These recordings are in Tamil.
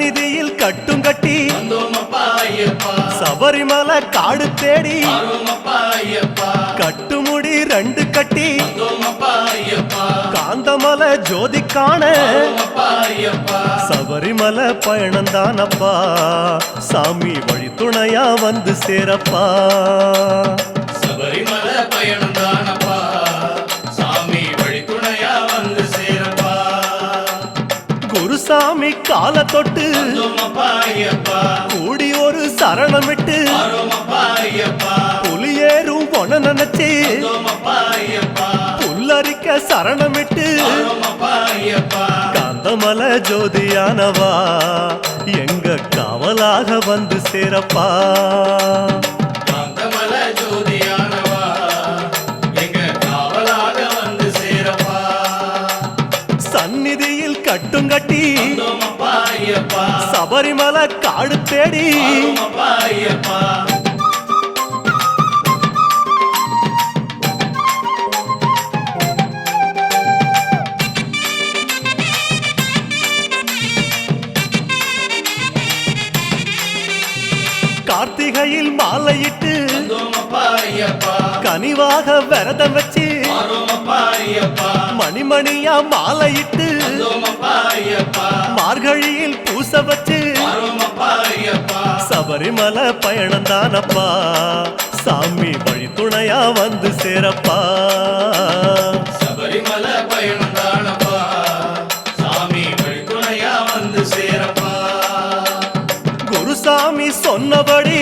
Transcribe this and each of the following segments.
சந்நிதியில் கட்டும் கட்டி சபரிமலை காடு தேடி கட்டுமுடி 2 கட்டி காந்தமலை ஜோதி காண சபரிமலை பயணந்தானப்பா சாமி வழி துணையா வந்து சேரப்பா சபரிமலை பயணந்தானப்பா சாமி வழி துணையா வந்து சேரப்பா குருசாமி கால தொட்டு கூடி ஒரு சரணமிட்டு புலியேறும் பொண்ண நினைச்சு புல்லரிக்க சரணமிட்டு காந்தமலை ஜோதியானவா எங்க காவலாக வந்து சேரப்பா காந்தமலை ஜோதியானவா எங்க காவலாக வந்து சேரப்பா சந்நிதியில் கட்டும் கட்டி சபரிமலை காடு தேடி கார்த்திகையில் மாலையிட்டு கனிவாக விரதம் வச்சு மணிமணியா மாலையிட்டு மார்கழியில் பூச வச்சு சபரிமலை பயணந்தானப்பா சாமி வழி துணையா வந்து சேரப்பா சபரிமலை பயணந்தானப்பா சாமி வழி துணையா வந்து சேரப்பா குருசாமி சொன்னபடி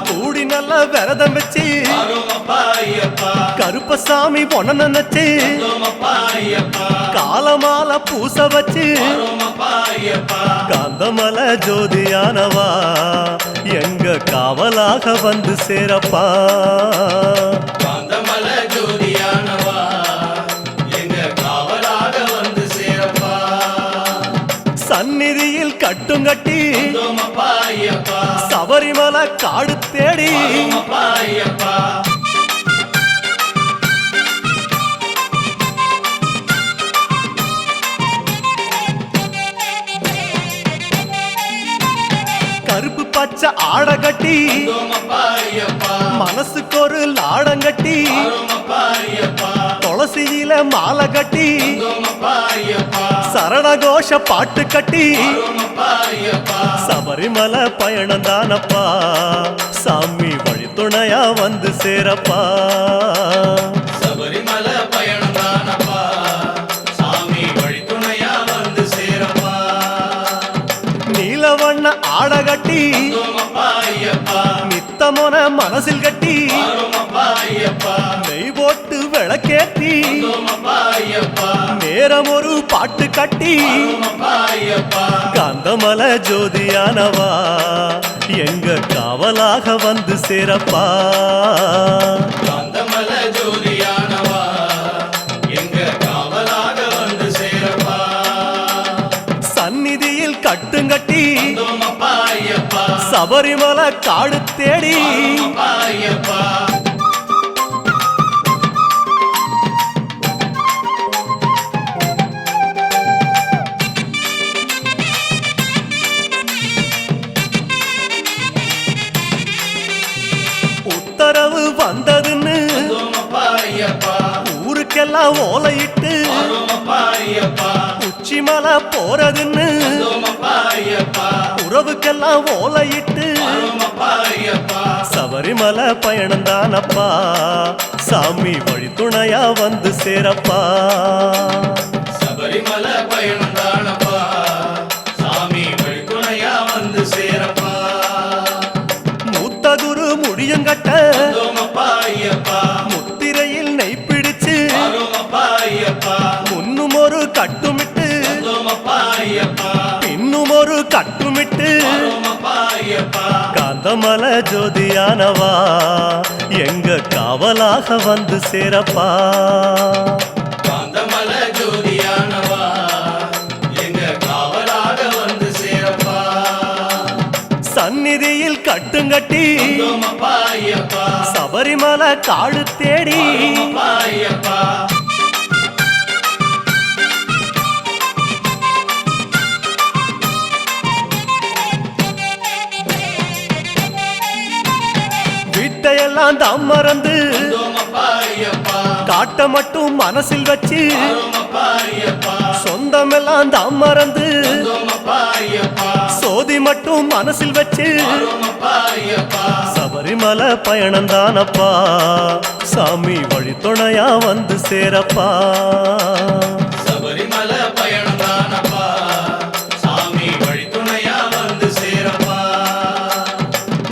கூடி நல்ல விரதம் வச்சு கருப்பசாமி பொண்ண நினைச்சு காலமால பூச வச்சு காந்தமலை ஜோதியானவா எங்க காவலாக வந்து சேரப்பா காந்தமலை ஜோதியானவா எங்க காவலாக வந்து சேரப்பா சந்நிதியில் கட்டும் கட்டி சபரிமலை காடு தேடி கருப்பு பச்சை ஆட கட்டி மனசுக்கு ஒரு லாடங்கட்டி துளசியில மாலை கட்டி சரணகோஷ பாட்டு கட்டி சபரிமலை பயணந்தானப்பா சாமி வழி துணையா வந்து சேரப்பா சபரிமலை பயணந்தானப்பா சாமி வழி துணையா வந்து சேரப்பா நீலவண்ண ஆட கட்டி நித்தமொன மனசில் கட்டி நெய் போட்டு விளக்கேத்தி நேரம் ஒரு பாட்டு கட்டி காந்தமலை ஜோதியானவா எங்க காவலாக வந்து சேரப்பா காந்தமலை ஜோதியானவா எங்க காவலாக வந்து சேரப்பா சந்நிதியில் கட்டுங்கட்டி சபரிமலை காடு தேடி உத்தரவு வந்ததுன்னு ஊருக்கெல்லாம் ஓலையிட்டு உச்சிமலை போறதுன்னு உறவுக்கெல்லாம் ஓலையிட்டு சபரிமலை பயணந்தானப்பா சாமி வழி துணையா வந்து சேரப்பா சபரிமலை பயணந்தானப்பா சாமி வழி துணையா வந்து சேரப்பா மூத்த குரு முடியங்கட்ட முத்திரையில் நெய் பிடிச்சு முன்னும் ஒரு கட்டுமிட்டு பின்னும் ஒரு கட்டுமிட்டு காந்தமலை ஜோதியானவா எங்க காவலாக வந்து சேரப்பா காந்தமலை ஜோதியானவா எங்க காவலாக வந்து சேரப்பா சந்நிதியில் கட்டுங்கட்டி சபரிமலை காடு தேடி சொந்தமெல்லாம் தான் மறந்து வந்தோமப்பா ஐயப்பா காட்ட மட்டும் மனசில் வச்சு வரோமப்பா ஐயப்பா சொந்தமெல்லாம் தான் மறந்து வந்தோமப்பா ஐயப்பா சோதி மட்டும் மனசில் வச்சு வரோமப்பா ஐயப்பா சபரிமலை பயணம் தானப்பா சாமி வழித்துணையா வந்து சேரப்பா சபரிமலை பயணம் தானப்பா சாமி வழித்துணையா வந்து சேரப்பா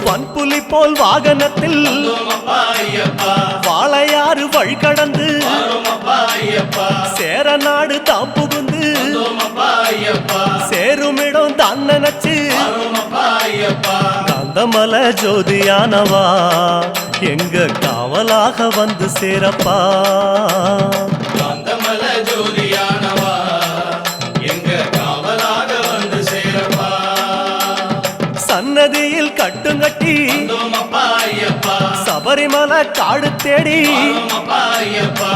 வன்புலி போல் வாகனத்தில் வந்தோமப்பா ஐயப்பா வாழையாறு வழி கடந்து வரோமப்பா ஐயப்பா சேர நாடு தாம் புகுந்து வந்தோமப்பா ஐயப்பா சேருமிடம் தான் நினைச்சு வரோமப்பா ஐயப்பா காந்தமல ஜோதியானவா எங்க காவலாக வந்து சேரப்பா காந்தமல ஜோதியானவா எங்க காவலாக வந்து சேரப்பா சன்னதியில் கட்டுங்கட்டி வந்தோமப்பா ஐயப்பா சபரிமலை காடு தேடி வரோமப்பா ஐயப்பா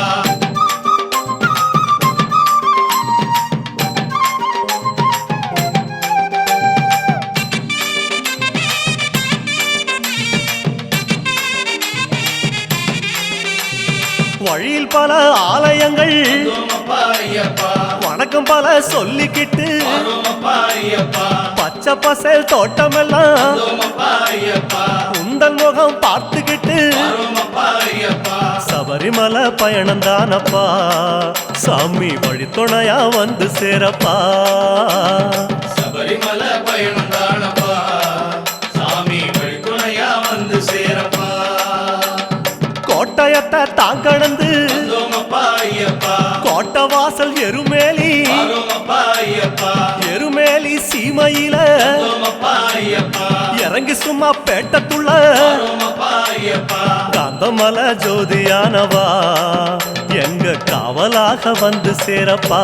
வழியில் பல ஆலயங்கள் வந்தோமப்பா ஐயப்பா வணக்கம் பல சொல்லிக்கிட்டு வரோமப்பா ஐயப்பா பச்சை பசேல் தோட்டமெல்லாம் வந்தோமப்பா ஐயப்பா உந்தன் முகம் பார்த்துக்கிட்டு வரோமப்பா ஐயப்பா சபரிமலை பயணம் தானப்பா சாமி வழித்துணையா வந்து சேரப்பா சபரிமலை பயணம் தானப்பா சாமி வழித்துணையா வந்து சேரப்பா கோட்டயத்தை தான் கடந்து வந்தோமப்பா ஐயப்பா கோட்டை வாசல் எருமேலி வரோமப்பா ஐயப்பா எருமேலி சீமையில வந்தோமப்பா ஐயப்பா இறங்கி சும்மா பேட்டத்துள்ள வரோமப்பா ஐயப்பா காந்தமல ஜோதியானவா எங்க காவலாக வந்து சேரப்பா